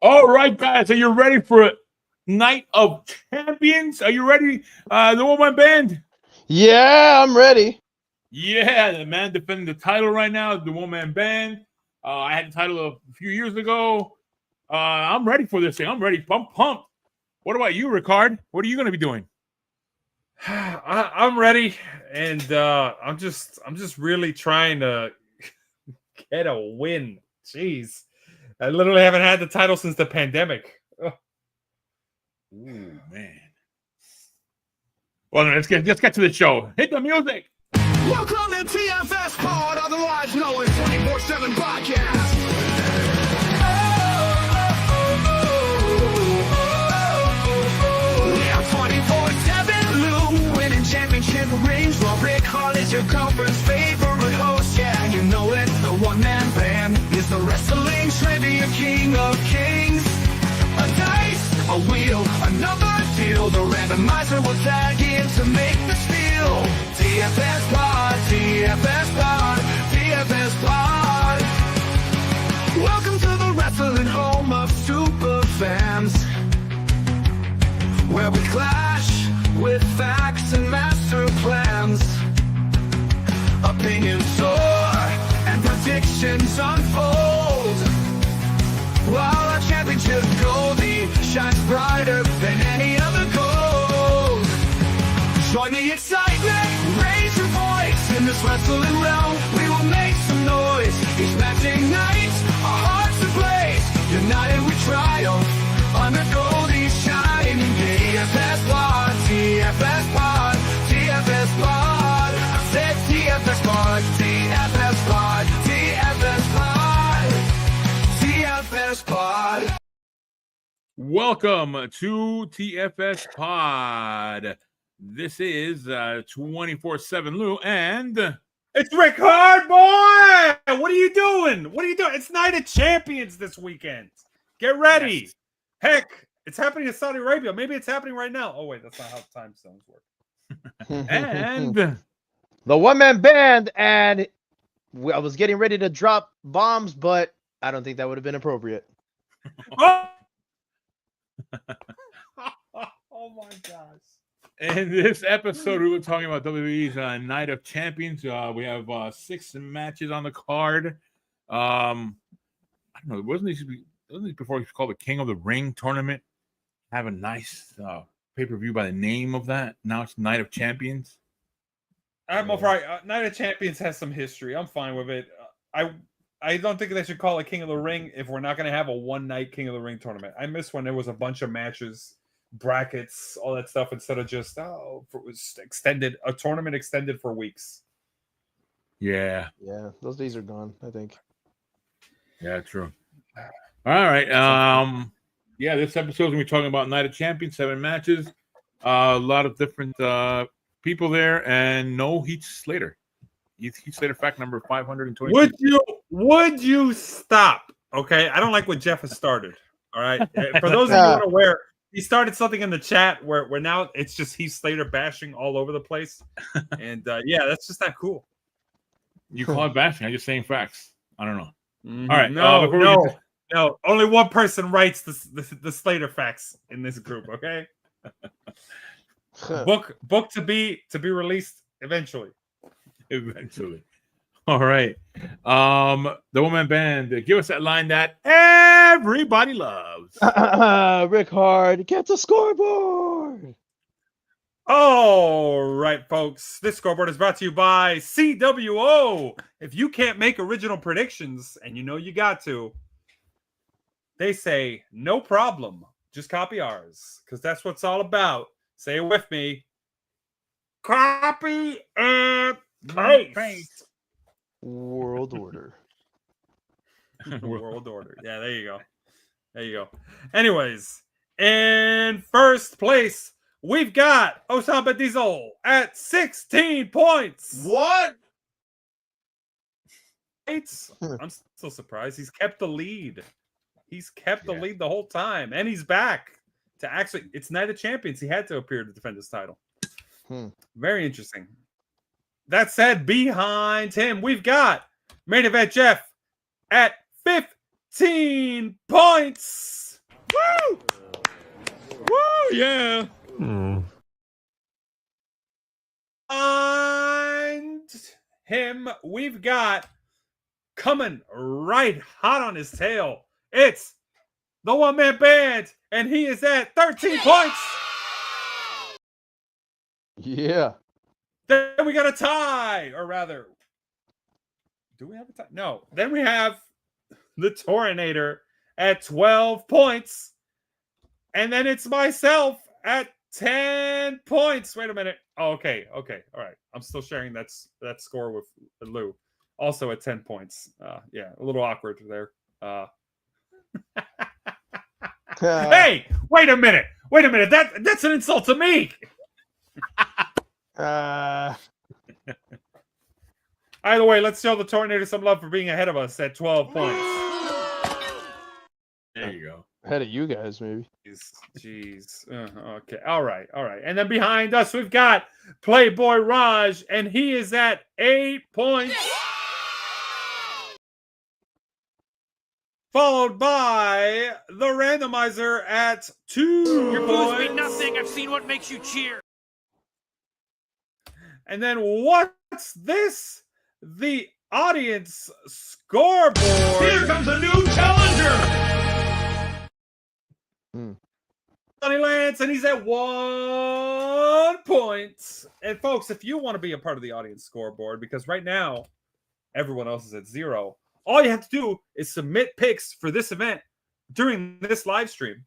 All right, guys. Are you ready for Night of Champions? Are you ready? The One-Man Band? Yeah, I'm ready. Yeah, the man defending the title right now is the One-Man Band. I had the title a few years ago. I'm ready for this thing. I'm ready. I'm pumped. What about you, Ric-Hard? What are you going to be doing? I'm ready, and I'm just really trying to get a win. Jeez, I literally haven't had the title since the pandemic. Ugh. Ooh, man. Well, let's get to the show. Hit the music. Welcome to TFS Pod, otherwise known as 24/7 Podcast. Yeah, 24/7 Lou, winning championship rings. While Ric-Hard is your conference favorite host. Yeah, you know it, the one-man band is the wrestling trivia king of kings. A dice, a wheel, another deal. The randomizer will tag in to make the steal. TFS Pod, TFS Pod, TFS Pod. Welcome to the wrestling home of super fans, where we clash with facts and master plans. Opinions soar and predictions unfold, while our championship goldie shines brighter than any other gold. Join the excitement, raise your voice. In this wrestling realm, we will make some noise. Each matching night, our hearts ablaze. United we triumph under Goldie's shining. TFS Pod, TFS Pod, TFS Pod. I said TFS Pod, TFS Pod, TFS Pod, TFS Pod. Welcome to TFS Pod. This is 24/7 Lou, and It's Ric-Hard, boy! What are you doing? What are you doing? It's Night of Champions this weekend. Get ready. Yes. Heck, it's happening in Saudi Arabia. Maybe it's happening right now. Oh, wait, that's not how time zones work. and The one-man band, and I was getting ready to drop bombs, but I don't think that would have been appropriate. Oh! Oh, my gosh. in this episode, we were talking about WWE's Night of Champions. We have 6 matches on the card. I don't know. Wasn't this before it was called the King of the Ring tournament? Have a nice pay-per-view by the name of that. Now it's Night of Champions. I'm all right. Night of Champions has some history. I'm fine with it. I don't think they should call it King of the Ring if we're not going to have a one-night King of the Ring tournament. I miss when there was a bunch of matches, brackets, all that stuff, instead of just it was extended, a tournament extended for weeks. Yeah. Yeah, those days are gone, I think. Yeah, true. All right. Yeah, this episode we're talking about Night of Champions, 7 matches, a lot of different people there, and no Heath Slater. Heath Slater fact number 520. Would you stop? Okay, I don't like what Jeff has started. All right, for those of you who aren't aware, he started something in the chat where now it's just Heath Slater bashing all over the place, and yeah, that's just not cool. You call it bashing? I'm just saying facts. I don't know. Mm-hmm. All right. No. Only one person writes the Slater facts in this group. Okay. book to be released eventually. Eventually. All right. The One-Man Band, give us that line that everybody loves. Ric-Hard, get the scoreboard. All right, folks. This scoreboard is brought to you by CWO. If you can't make original predictions, and you know you got to, they say no problem. Just copy ours, because that's what it's all about. Say it with me. Copy and paste. World order. World order. Yeah, there you go. Anyways, in first place, we've got Osama Diesel at 16 points. What? I'm still surprised. He's kept the lead. He's kept the lead the whole time, and he's back to actually. It's Night of Champions. He had to appear to defend his title. Very interesting. That said, behind him, we've got Main Event Jeff at 15 points. Woo! Woo! Yeah. And him, we've got coming right hot on his tail. It's the one-man band, and he is at 13 points. Yeah. Then we got a tie, or rather, do we have a tie? No. Then we have the Torinator at 12 points. And then it's myself at 10 points. Wait a minute. Oh, okay. All right. I'm still sharing that score with Lou. Also at 10 points. Yeah, a little awkward there. Hey, wait a minute. That's an insult to me. Uh, Either way, let's show the Tornado some love for being ahead of us at 12 points. There you go. ahead of you guys, maybe. Jeez. Okay. All right. And then behind us, we've got Playboy Raj, and he is at 8 points. Followed by the randomizer at 2 Your points. booze mean nothing. I've seen what makes you cheer. And then what's this? The audience scoreboard. Here comes a new challenger. Sonny Lance, and he's at 1 point. And folks, if you want to be a part of the audience scoreboard, because right now everyone else is at 0, all you have to do is submit picks for this event during this live stream.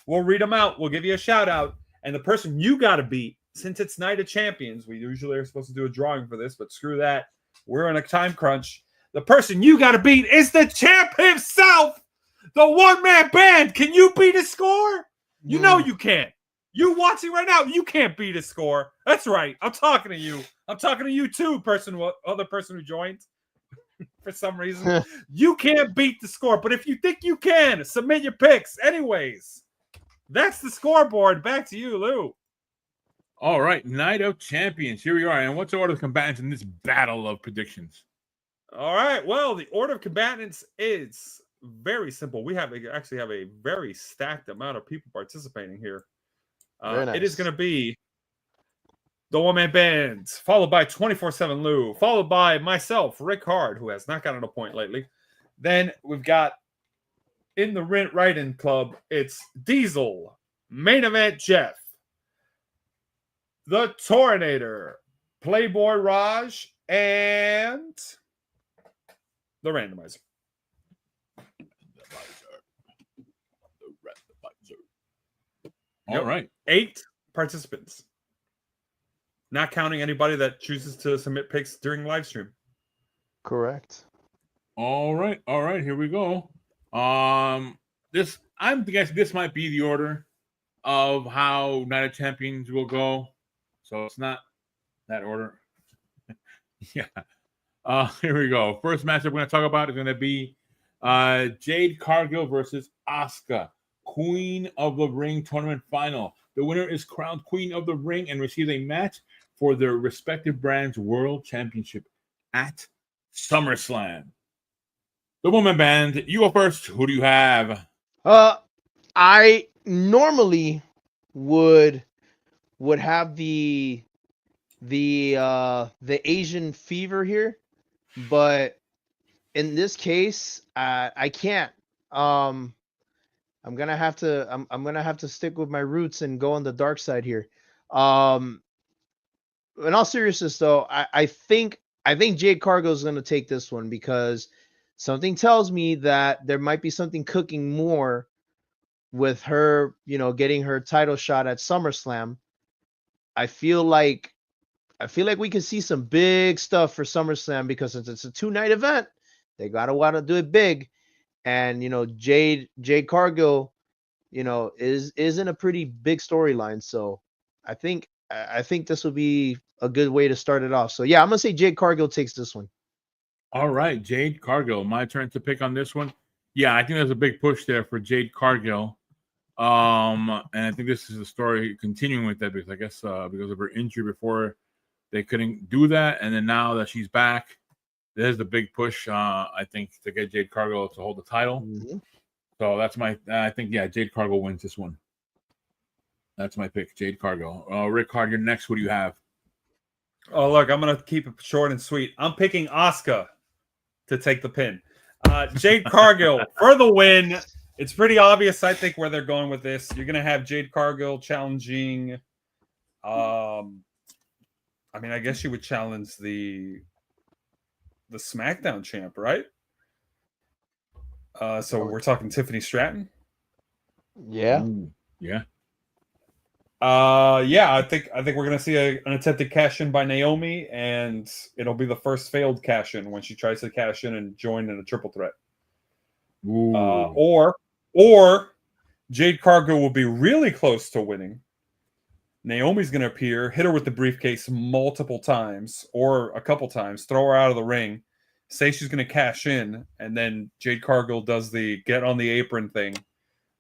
We'll read them out. We'll give you a shout out. And the person you got to beat, since it's Night of Champions, we usually are supposed to do a drawing for this, but screw that. We're in a time crunch. The person you got to beat is the champ himself, the one-man band. Can you beat his score? You know you can't. You watching right now, you can't beat his score. That's right. I'm talking to you. I'm talking to you too, other person who joined. For some reason, you can't beat the score. But if you think you can, submit your picks. Anyways, that's the scoreboard. Back to you, Lou. All right, Night of Champions. Here we are. And what's the order of combatants in this battle of predictions? All right. Well, the order of combatants is very simple. We actually have a very stacked amount of people participating here. Nice. It is going to be the one-man band, followed by 24/7 Lou, followed by myself, Ric-Hard, who has not gotten a point lately. Then we've got in the Write-In Club, it's Diesel, Main Event Jeff, the Torinator, Playboy Raj, and the Randomizer. All right. 8 participants. Not counting anybody that chooses to submit picks during live stream. Correct. All right. Here we go. I'm guessing this might be the order of how Night of Champions will go. So it's not that order. Yeah. Here we go. First matchup we're going to talk about is going to be Jade Cargill versus Asuka, Queen of the Ring tournament final. The winner is crowned Queen of the Ring and receives a match for their respective brands' world championship at SummerSlam. The woman band, you go first. Who do you have? I normally would have the Asian fever here, but in this case, I can't. I'm gonna have to stick with my roots and go on the dark side here. In all seriousness, though, I think Jade Cargill is gonna take this one because something tells me that there might be something cooking more with her, getting her title shot at SummerSlam. I feel like we can see some big stuff for SummerSlam because since it's a 2-night event, they gotta want to do it big. And Jade Cargill, is in a pretty big storyline. So I think this will be a good way to start it off. So yeah, I'm gonna say Jade Cargill takes this one. All right, Jade Cargill. My turn to pick on this one. Yeah, I think there's a big push there for Jade Cargill. And I think this is the story continuing with that because I guess because of her injury before they couldn't do that, and then now that she's back, there's the big push. I think to get Jade Cargill to hold the title. Mm-hmm. So that's my. I think Jade Cargill wins this one. That's my pick, Jade Cargill. Ric-Hard, you're next. What do you have? Oh, look, I'm going to keep it short and sweet. I'm picking Asuka to take the pin. Jade Cargill for the win. It's pretty obvious, I think, where they're going with this. You're going to have Jade Cargill challenging. I mean, I guess she would challenge the SmackDown champ, right? So we're talking Tiffany Stratton. Yeah. Ooh, yeah. I think we're gonna see an attempted cash in by Naomi, and it'll be the first failed cash in when she tries to cash in and join in a triple threat. Ooh. Or Jade Cargill will be really close to winning. Naomi's gonna appear, hit her with the briefcase multiple times or a couple times, throw her out of the ring, say she's gonna cash in, and then Jade Cargill does the get on the apron thing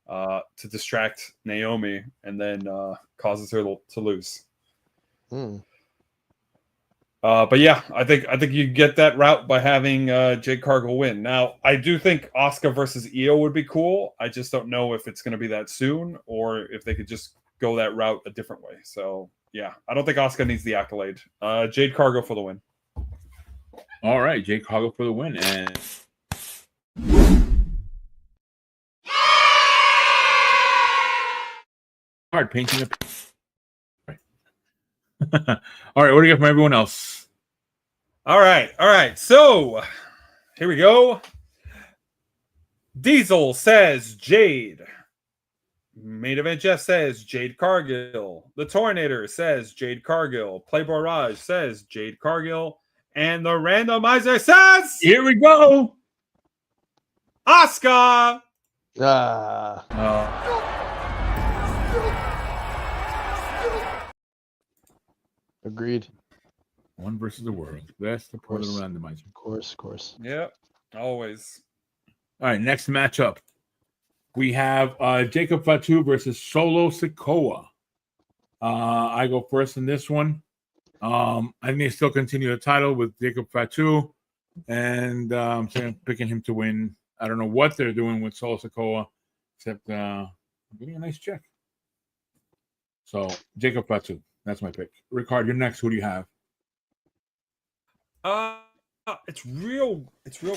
to distract Naomi, and then causes her to lose. But yeah, I think you get that route by having Jade Cargill win. Now, I do think Asuka versus Io would be cool. I just don't know if it's going to be that soon or if they could just go that route a different way. So yeah, I don't think Asuka needs the accolade. Jade Cargill for the win. All right, Jade Cargill for the win. And hard painting a. All right, what do you got from everyone else? All right. So here we go. Diesel says Jade. Main Event Jeff says Jade Cargill. The Tornator says Jade Cargill. Playboy Raj says Jade Cargill. And the randomizer says, Here we go. Asuka. Agreed. One versus the world. That's the part of the randomizer. Of course. Yep, always. All right, next matchup. We have Jacob Fatu versus Solo Sikoa. I go first in this one. I think they still continue the title with Jacob Fatu, and so I'm picking him to win. I don't know what they're doing with Solo Sikoa, except getting a nice check. So Jacob Fatu, that's my pick. Ric-Hard, you're next. Who do you have? It's real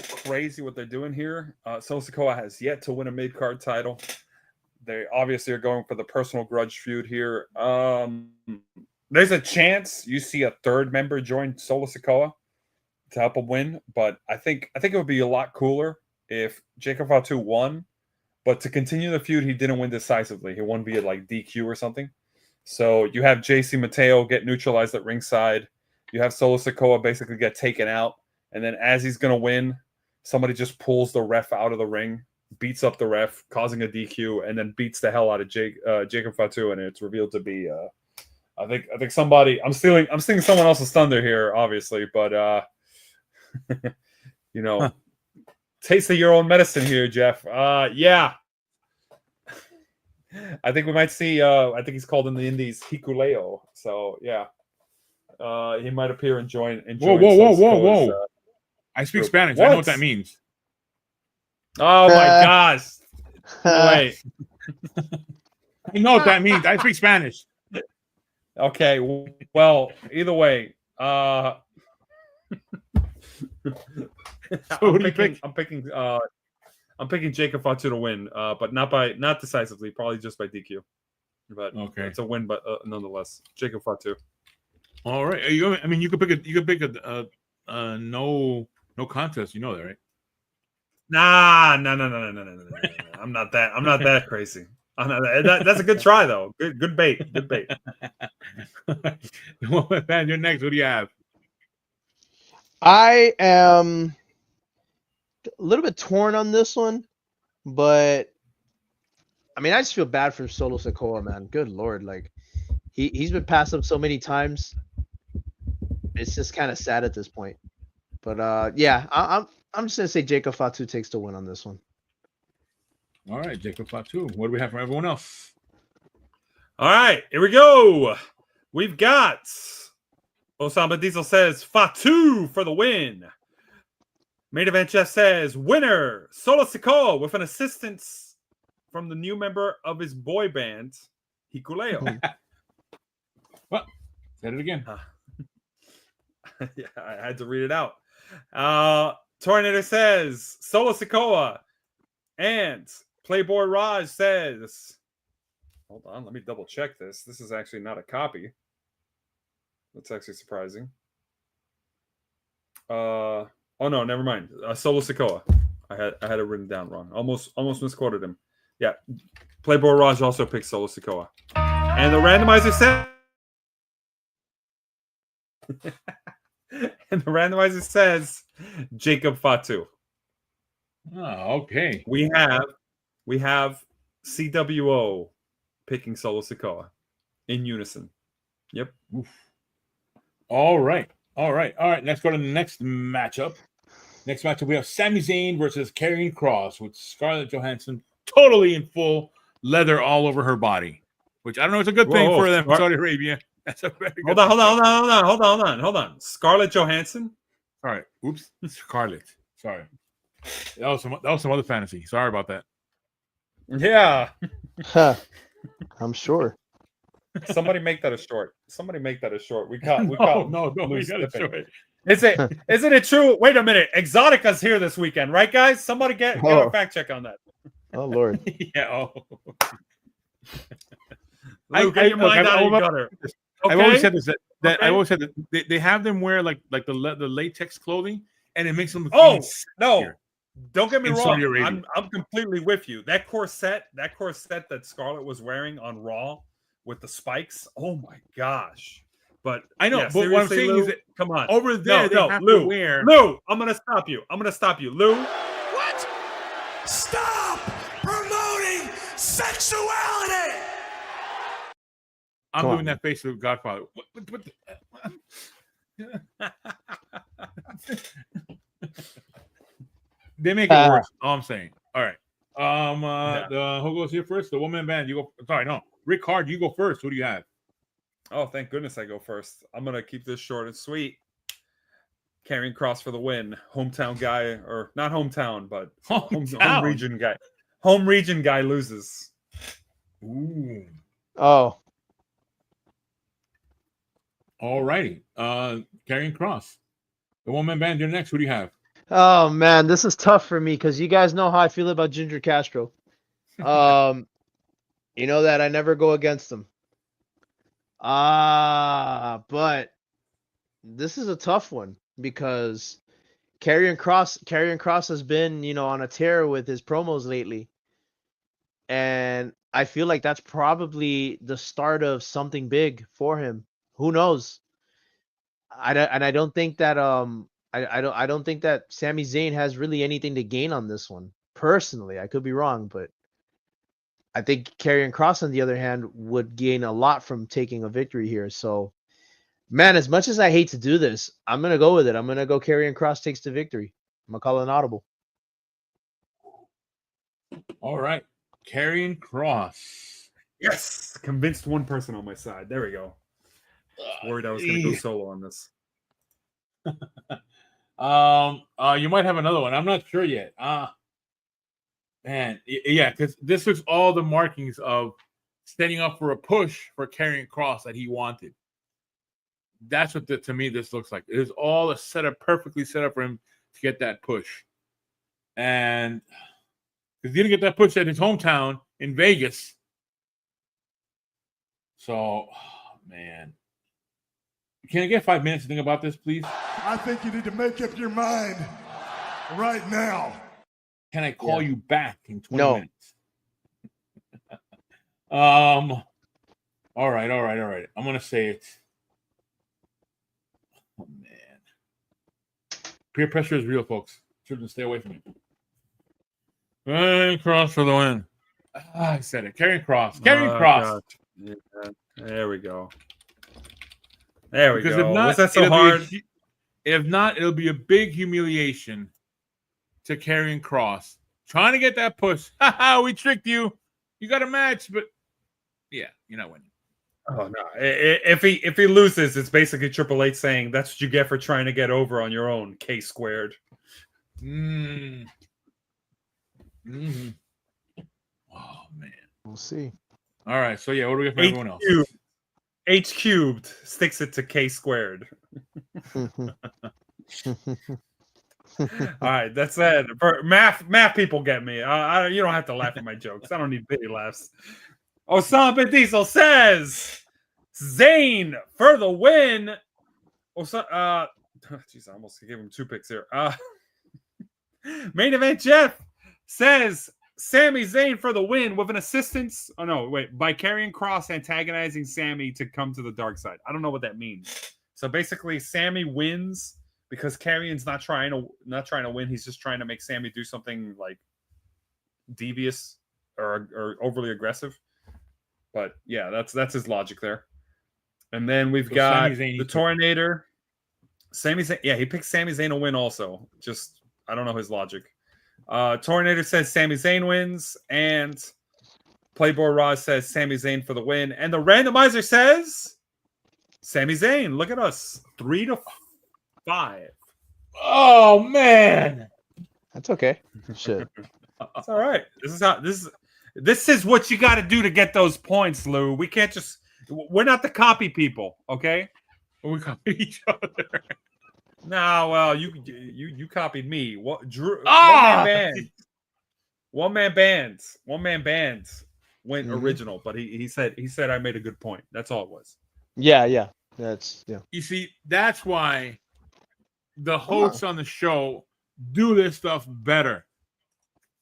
crazy what they're doing here. Solo Sikoa has yet to win a mid-card title. They obviously are going for the personal grudge feud here. There's a chance you see a third member join Solo Sikoa to help him win, but I think it would be a lot cooler if Jacob Fatu won, but to continue the feud, he didn't win decisively. He won via like DQ or something. So you have JC Mateo get neutralized at ringside. You have Solo Sikoa basically get taken out, and then as he's going to win, somebody just pulls the ref out of the ring, beats up the ref, causing a DQ, and then beats the hell out of Jacob Fatu, and it's revealed to be I think somebody. I'm stealing someone else's thunder here, obviously, but taste of your own medicine here, Jeff. Yeah, I think we might see. I think he's called in the Indies Hikuleo. So yeah, he might appear and join. Whoa! I speak Spanish. What? I know what that means. Oh my gosh! Wait. I know what that means. I speak Spanish. Okay, well, either way, I'm picking Jacob Fatu to win, but not decisively, probably just by DQ. But okay, it's a win, but nonetheless, Jacob Fatu. All right, you could pick a no contest. You know that, right? No. I'm not that crazy. That's a good try, though. Good bait. Man, you're next. What do you have? I am a little bit torn on this one, but I mean, I just feel bad for Solo Sikoa, man. Good Lord. Like he's been passed up so many times. It's just kind of sad at this point. But yeah, I'm just gonna say Jacob Fatu takes the win on this one. All right, Jacob Fatu. What do we have from everyone else? All right, here we go. We've got Osama Diesel says Fatu for the win. Main Event Jeff says winner Solo Sikoa with an assistance from the new member of his boy band, Hikuleo. Well, said it again. Yeah, I had to read it out. Tornado says Solo Sikoa, and Playboy Raj says, hold on, let me double check this. This is actually not a copy. That's actually surprising. Oh no, never mind. Solo Sikoa. I had it written down wrong. Almost misquoted him. Yeah, Playboy Raj also picked Solo Sikoa, and the randomizer said. And the randomizer says Jacob Fatu. Oh, okay. We have CWO picking Solo Sikoa in unison. Yep. Oof. All right. Let's go to the next matchup. Next matchup, we have Sami Zayn versus Karrion Kross with Scarlett Johansson totally in full leather all over her body, which I don't know. It's a good thing for them in Saudi Arabia. That's a very good Hold on. Scarlett Johansson. All right. Oops. Scarlett. Sorry. That was some other fantasy. Sorry about that. Yeah. I'm sure. Somebody make that a short. We No, we got it short. Isn't it true? Wait a minute. Exotica's here this weekend, right, guys? Somebody get a fact check on that. Oh Lord. Yeah. Luke, get your mind out of your gutter. Okay? I've always said this. I always said that they have them wear like the latex clothing, and it makes them. No. Don't get me Saudi wrong. Arabia. I'm completely with you. That corset that Scarlett was wearing on Raw with the spikes. Oh my gosh. But I know, yeah, but what I'm saying Lou, is that come on. over there, they have Lou, to wear. Lou, I'm gonna stop you. Lou. What? Stop promoting sexuality! I'm Come doing on. that face of Godfather. They make it worse. All I'm saying. All right. Who goes here first? The woman band. You go. Sorry, no. Ric-Hard, you go first. Who do you have? Oh, thank goodness I go first. I'm gonna keep this short and sweet. Karrion Kross for the win. Hometown guy, or not hometown, but home region guy. Home region guy loses. Ooh. Oh. All righty. Karrion Kross. The woman band, you're next. Who do you have? Oh man, this is tough for me because you guys know how I feel about Ginger Castro. You know that I never go against them. But this is a tough one because Karrion Kross has been, on a tear with his promos lately. And I feel like that's probably the start of something big for him. Who knows? I don't think that I don't think that Sami Zayn has really anything to gain on this one. Personally, I could be wrong, but I think Karrion Kross, on the other hand, would gain a lot from taking a victory here. So, man, as much as I hate to do this, I'm gonna go with it. I'm gonna go Karrion Kross takes the victory. I'm gonna call it an audible. All right. Karrion Kross. Yes, convinced one person on my side. There we go. Worried I was going to go solo on this. You might have another one. I'm not sure yet. Man, yeah, because this looks all the markings of setting up for a push for Karrion Kross that he wanted. That's what to me this looks like. It is all a setup, perfectly set up for him to get that push. And because he didn't get that push at his hometown in Vegas. So, man. Can I get 5 minutes to think about this, please? I think you need to make up your mind right now. Can I call you back in 20 No. minutes? All right. I'm gonna say it. Oh man. Peer pressure is real, folks. Children, stay away from it. Karrion Kross for the win. I said it. Karrion Kross. Karrion Kross. Yeah. There we go. There we Because go. if not, Was that so hard? If not, it'll be a big humiliation to Karrion Kross. Trying to get that push. Ha, we tricked you. You got a match, but yeah, you're not winning. Oh no! If he loses, it's basically Triple H saying that's what you get for trying to get over on your own. K squared. Oh see. All right. So yeah, what do we got for everyone else? H cubed sticks it to K squared. All right, that's it. For math people get me. You don't have to laugh at my jokes. I don't need pity laughs. Osama Diesel says Zayn for the win. Jeez, I almost gave him 2 picks here. Main event Jeff says Sami Zayn for the win with an assistance. Oh no, wait, by Karrion Kross antagonizing Sami to come to the dark side. I don't know what that means. So basically, Sami wins because Karrion's not trying to win. He's just trying to make Sami do something like devious or overly aggressive. But yeah, that's his logic there. And then we've got the Tornator. Sami Zayn, yeah, he picked Sami Zayn to win also. Just I don't know his logic. Tornator says Sami Zayn wins, and Playboy Roz says Sami Zayn for the win, and the randomizer says Sami Zayn. Look at us, 3-5. Oh man, that's okay. Shit, it's all right. This is what you got to do to get those points, Lou. We can't just. We're not the copy people, okay? We copy each other. No, well, you copied me. What? Drew? One man bands went original, but he said I made a good point. That's all it was. Yeah. That's yeah. You see, that's why the hosts on the show do this stuff better.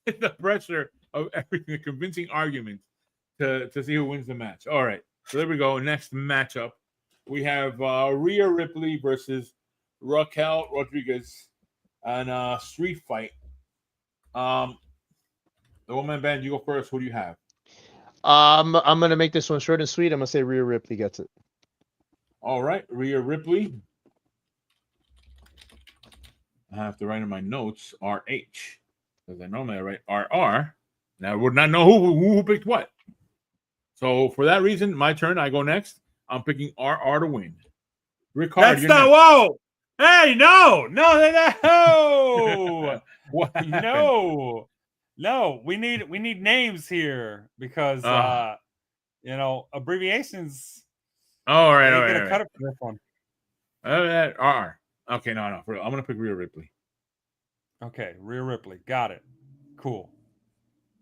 The pressure of everything, the convincing argument to see who wins the match. All right, so there we go. Next matchup, we have Rhea Ripley versus Raquel Rodriguez and street fight. The woman band, you go first. Who do you have? I'm gonna make this one short and sweet. I'm gonna say Rhea Ripley gets it. All right, Rhea Ripley. I have to write in my notes RH because I normally write RR. Now I would not know who picked what. So for that reason, my turn. I go next. I'm picking RR to win. Ric-Hard, that's not whoa. Hey, no. What No. We need names here because abbreviations. All right. Cut it for this one. RR. Okay, no. I'm gonna pick Rhea Ripley. Okay, Rhea Ripley. Got it. Cool.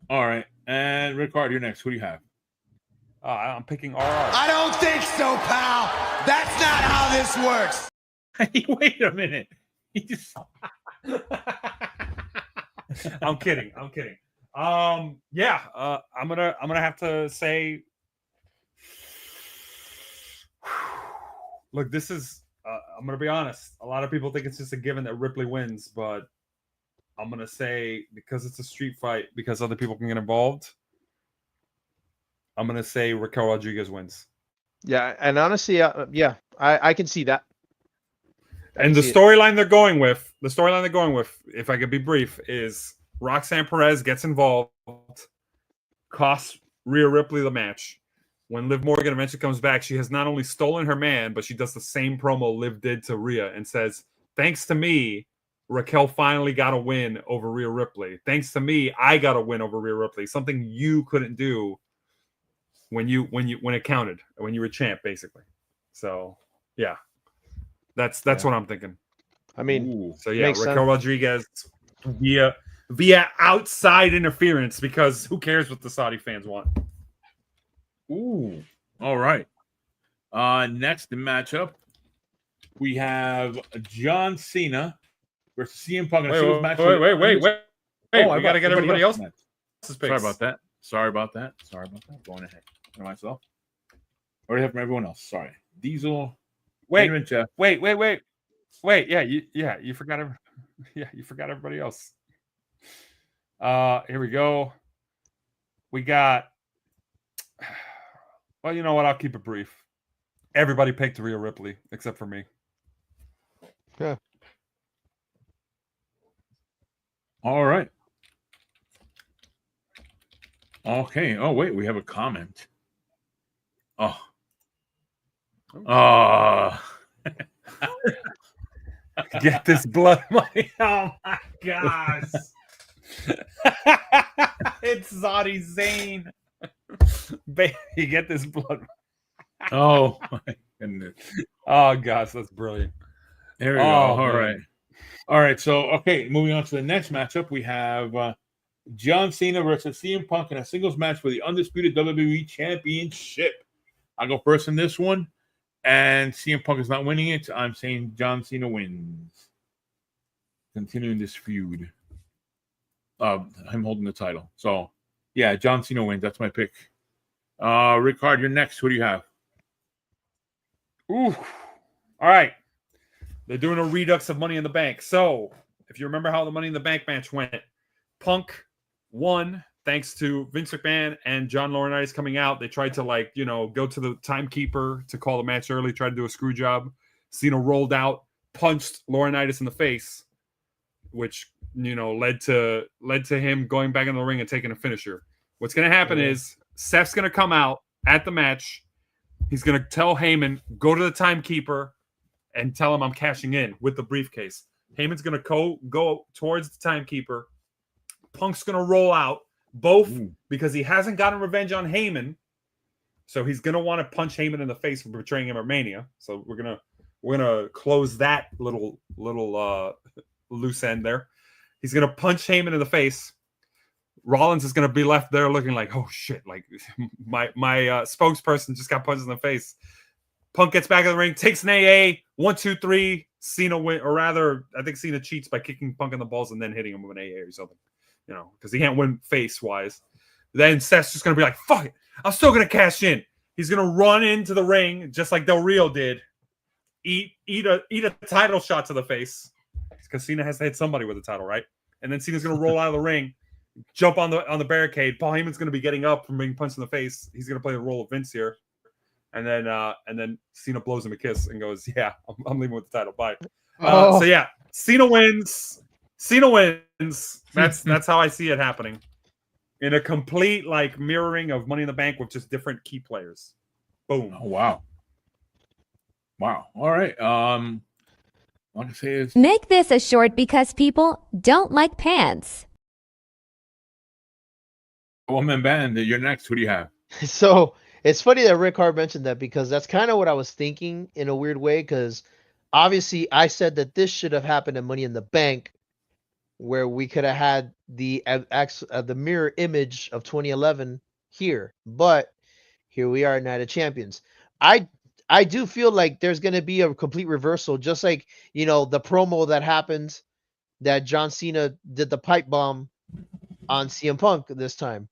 All right, and Ric-Hard, you're next. Who do you have? I'm picking RR. I don't think so, pal. That's not how this works. Wait a minute. He just. I'm kidding. I'm gonna have to say. Look, this is. I'm gonna be honest. A lot of people think it's just a given that Ripley wins, but I'm gonna say because it's a street fight, because other people can get involved. I'm gonna say Raquel Rodriguez wins. Yeah, and honestly, I can see that. And the storyline they're going with, if I could be brief, is Roxanne Perez gets involved, costs Rhea Ripley the match. When Liv Morgan eventually comes back, she has not only stolen her man, but she does the same promo Liv did to Rhea and says, "Thanks to me, Raquel finally got a win over Rhea Ripley. Thanks to me, I got a win over Rhea Ripley. Something you couldn't do when it counted, when you were champ, basically." So, yeah, that's what I'm thinking. I mean, so yeah, Raquel Rodriguez via outside interference, because who cares what the Saudi fans want? Ooh, all right. Next matchup, we have John Cena versus CM Punk. Wait. We got to get everybody else. Sorry about that. Going ahead for myself. Already have from everyone else. Sorry. Diesel. Wait. Yeah, you forgot. You forgot everybody else. Here we go. We got. Well, you know what? I'll keep it brief. Everybody picked Rhea Ripley except for me. Yeah. All right. Okay. Oh, wait. We have a comment. Get this blood money. Oh, my gosh. It's Zadi Zane. You get this blood. Oh my goodness. Oh gosh, that's brilliant. There we go. All right. So, okay, moving on to the next matchup, we have John Cena versus CM Punk in a singles match for the undisputed WWE Championship. I'll go first in this one, and CM Punk is not winning it. I'm saying John Cena wins. Continuing this feud. I'm holding the title. So, yeah, John Cena wins. That's my pick. Ric-Hard, you're next. Who do you have? Ooh. All right. They're doing a redux of Money in the Bank. So, if you remember how the Money in the Bank match went, Punk won thanks to Vince McMahon and John Laurinaitis coming out. They tried to, go to the timekeeper to call the match early, tried to do a screw job. Cena rolled out, punched Laurinaitis in the face, which, led to him going back in the ring and taking a finisher. What's going to happen is Seth's going to come out at the match. He's going to tell Heyman, go to the timekeeper and tell him I'm cashing in with the briefcase. Heyman's going to go towards the timekeeper. Punk's going to roll out, both because he hasn't gotten revenge on Heyman. So he's going to want to punch Heyman in the face for betraying him at Mania. So we're going to close that little loose end there. He's going to punch Heyman in the face. Rollins is going to be left there looking like, oh shit, like my spokesperson just got punched in the face. Punk gets back in the ring, takes an AA, 1, 2, 3. Cena win, or rather, I think Cena cheats by kicking Punk in the balls and then hitting him with an AA or something, because he can't win face wise. Then Seth's just going to be like, fuck it, I'm still going to cash in. He's going to run into the ring just like Del Rio did, eat a title shot to the face because Cena has to hit somebody with a title, right? And then Cena's going to roll out of the ring, jump on the barricade. Paul Heyman's going to be getting up from being punched in the face. He's going to play the role of Vince here. And then Cena blows him a kiss and goes, "Yeah, I'm leaving with the title. Bye." So yeah, Cena wins. That's how I see it happening, in a complete mirroring of Money in the Bank with just different key players. Boom. Oh wow. All right. All I can say is Make this a short because people don't like pants. One Man Band. You're next. Who do you have? So it's funny that Ric-Hard mentioned that because that's kind of what I was thinking in a weird way. Because obviously I said that this should have happened in Money in the Bank, where we could have had the mirror image of 2011 here. But here we are at Night of Champions. I do feel like there's going to be a complete reversal, just like, the promo that happened that John Cena did the pipe bomb on CM Punk this time.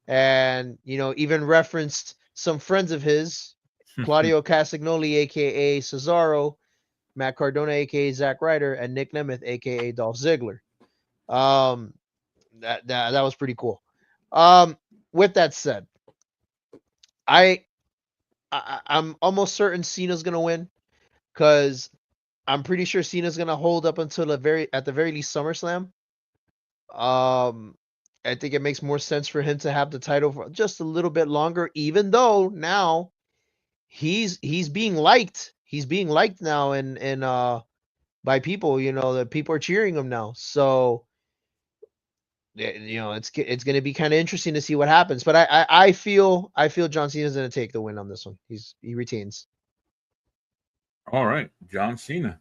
And, even referenced some friends of his, Claudio Castagnoli, a.k.a. Cesaro, Matt Cardona, a.k.a. Zack Ryder, and Nick Nemeth, a.k.a. Dolph Ziggler. That was pretty cool. With that said, I'm almost certain Cena's going to win, because I'm pretty sure Cena's going to hold up until at the very least SummerSlam. I think it makes more sense for him to have the title for just a little bit longer, even though now he's being liked. He's being liked now and by people, that people are cheering him now. So it's going to be kind of interesting to see what happens. But I feel John Cena's going to take the win on this one. He retains. All right, John Cena.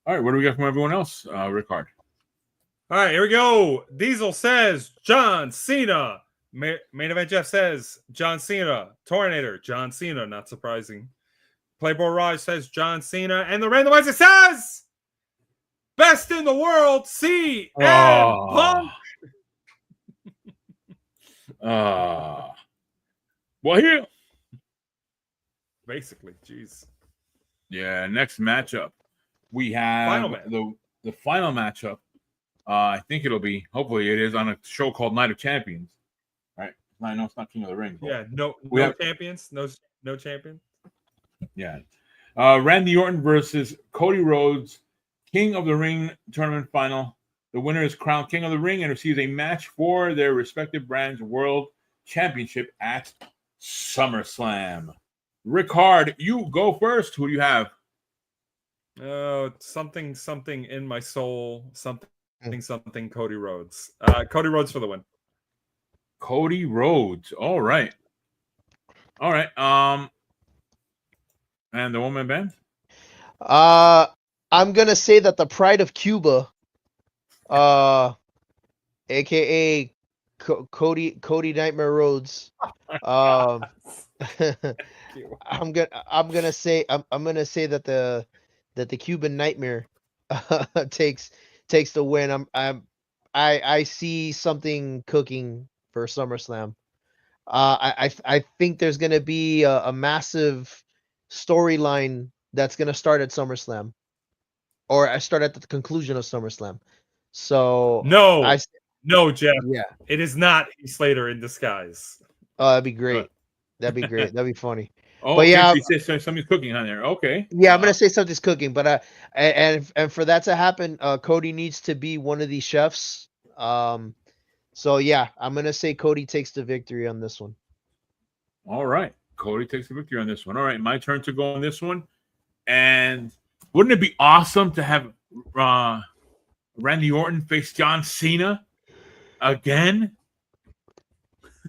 All right, what do we got from everyone else? Ric-Hard. All right, here we go. Diesel says John Cena. Main Event Jeff says John Cena. Tornator, John Cena. Not surprising. Playboy Raj says John Cena. And the randomizer says best in the world, CM Punk. Well, here. Basically, jeez. Yeah, next matchup. We have the final matchup. I think it'll be, hopefully it is, on a show called Night of Champions. Right? I know it's not King of the Ring. Yeah, no champions. No champion. Yeah. Randy Orton versus Cody Rhodes, King of the Ring tournament final. The winner is crowned King of the Ring and receives a match for their respective brands' world championship at SummerSlam. Ric-Hard, you go first. Who do you have? Something in my soul. Something Cody Rhodes. Cody Rhodes for the win. Cody Rhodes. All right. All right. And the woman band. I'm gonna say that the Pride of Cuba, aka Cody Nightmare Rhodes, I'm gonna say that the Cuban Nightmare takes the win. I see something cooking for SummerSlam. I think there's gonna be a massive storyline that's gonna start at SummerSlam, or I start at the conclusion of SummerSlam. So No, Jeff. yeah, It is not Heath Slater in disguise. oh, that'd be great. That'd be great. That'd be funny. Oh, But yeah, you said something's cooking on there. Okay. Yeah, I'm gonna say something's cooking, but and for that to happen, Cody needs to be one of these chefs. So yeah, I'm gonna say Cody takes the victory on this one. All right. Cody takes the victory on this one. All right, my turn to go on this one. And wouldn't it be awesome to have Randy Orton face John Cena again?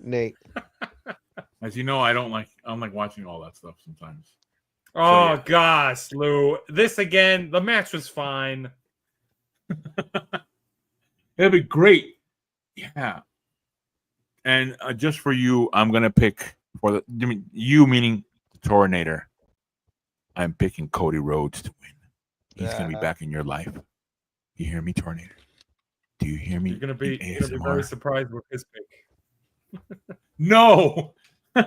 Nate. As you know, I don't like watching all that stuff sometimes. Oh, gosh, Lou. This again, the match was fine. It'd be great. Yeah. And just for you, I'm going to pick you meaning the Tornator. I'm picking Cody Rhodes to win. He's going to be back in your life. You hear me, Tornator? Do you hear me? You're going to be very surprised with his pick. No. All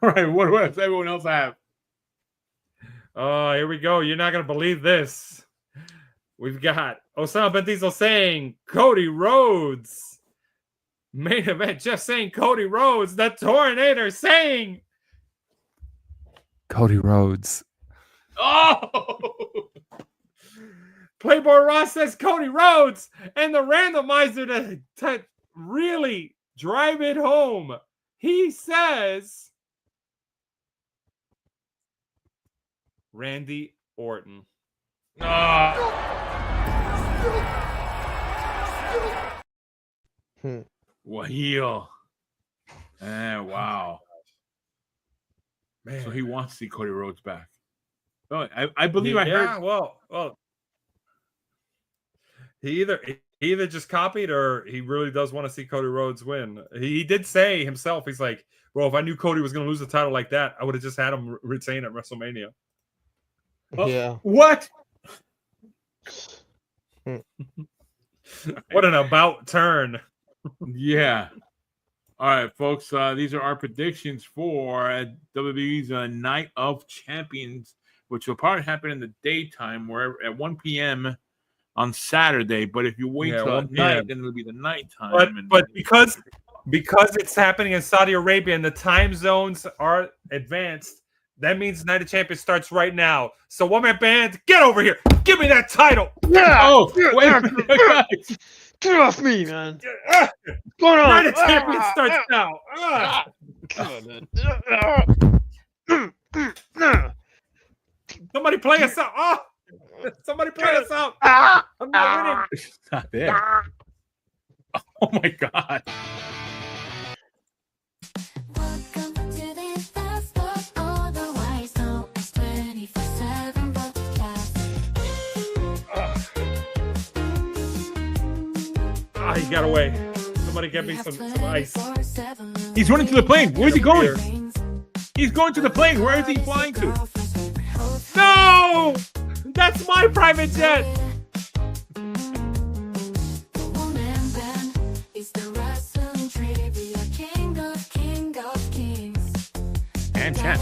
right. What does everyone else have? Oh, here we go. You're not going to believe this. We've got Osama Ben Diesel saying Cody Rhodes. Main event just saying Cody Rhodes. The Tornator saying Cody Rhodes. Oh! Playboy Ross says Cody Rhodes. And the randomizer to really drive it home, he says Randy Orton. Well, heel. Wow. Man. So he wants to see Cody Rhodes back. Oh, I believe I heard. Yeah, well. He either just copied or he really does want to see Cody Rhodes win. He did say himself, he's like, well, if I knew Cody was going to lose the title like that, I would have just had him retain at WrestleMania. Yeah. What? What an about turn. Yeah. All right, folks. These are our predictions for WWE's Night of Champions, which will probably happen in the daytime, where at 1 p.m. on Saturday. But if you wait till night, then it'll be the nighttime. But because it's happening in Saudi Arabia and the time zones are advanced, that means Night of Champions starts right now. So one man band, get over here. Give me that title. Yeah. Oh, wait a minute, guys. Get off me, man. What's going on? Night of Champions starts now. Somebody play us out. Oh, somebody play us out. I'm not winning. It's not there. Oh my God. He got away. Somebody get me some ice. He's running to the plane. Where's he going? He's going to the plane. Where is he flying to? No! That's my private jet. And champ.